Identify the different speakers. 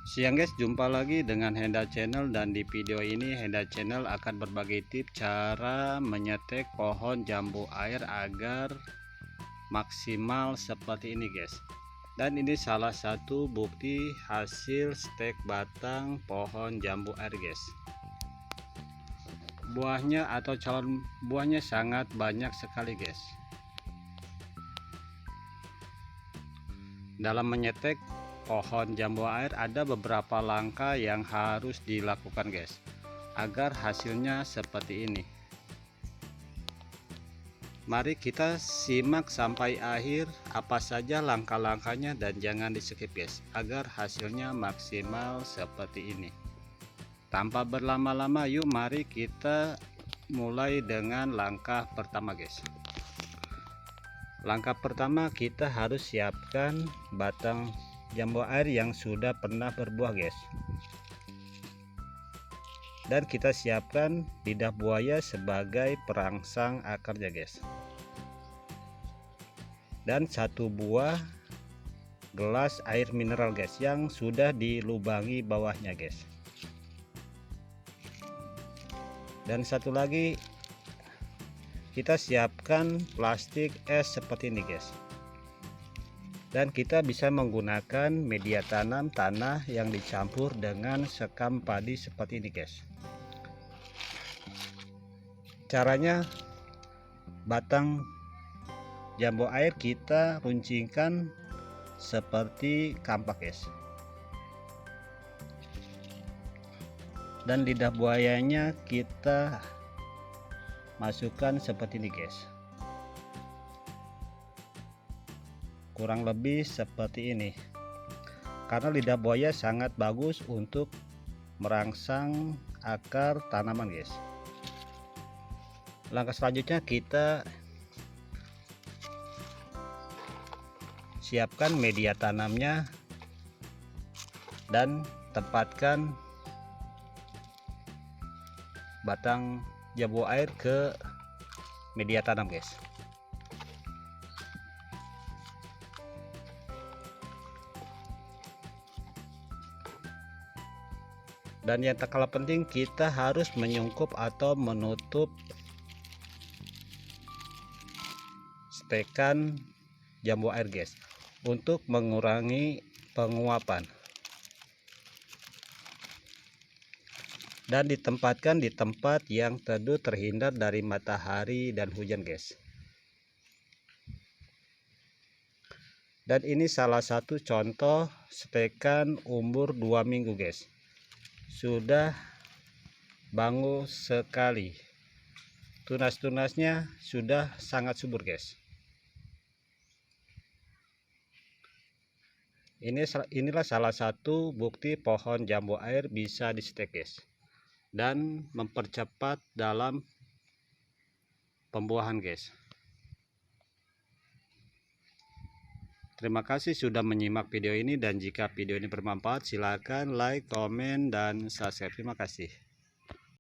Speaker 1: Siang guys, jumpa lagi dengan Henda Channel, dan di video ini Henda Channel akan berbagi tips cara menyetek pohon jambu air agar maksimal seperti ini guys. Dan ini salah satu bukti hasil stek batang pohon jambu air guys. Buahnya atau calon buahnya sangat banyak sekali guys. Dalam menyetek pohon jambu air ada beberapa langkah yang harus dilakukan guys, agar hasilnya seperti ini. Mari kita simak sampai akhir apa saja langkah-langkahnya dan jangan di skip guys, agar hasilnya maksimal seperti ini. Tanpa berlama-lama, yuk mari kita mulai dengan langkah pertama guys. Langkah pertama, kita harus siapkan batang jambu air yang sudah pernah berbuah guys, dan kita siapkan lidah buaya sebagai perangsang akarnya guys, dan satu buah gelas air mineral guys yang sudah dilubangi bawahnya guys, dan satu lagi kita siapkan plastik es seperti ini guys, dan kita bisa menggunakan media tanam tanah yang dicampur dengan sekam padi seperti ini guys. Caranya, batang jambu air kita runcingkan seperti kampak guys, dan lidah buayanya kita masukkan seperti ini guys, kurang lebih seperti ini, karena lidah buaya sangat bagus untuk merangsang akar tanaman guys. Langkah selanjutnya, kita siapkan media tanamnya dan tempatkan batang jambu air ke media tanam guys. Dan yang tak kalah penting, kita harus menyungkup atau menutup stekan jambu air guys, untuk mengurangi penguapan, dan ditempatkan di tempat yang teduh terhindar dari matahari dan hujan guys. Dan ini salah satu contoh stekan umur 2 minggu guys, sudah bangun sekali, tunas-tunasnya sudah sangat subur guys. Inilah salah satu bukti pohon jambu air bisa di stek guys, dan mempercepat dalam pembuahan guys. Terima kasih sudah menyimak video ini, dan jika video ini bermanfaat silahkan like, komen, dan subscribe. Terima kasih.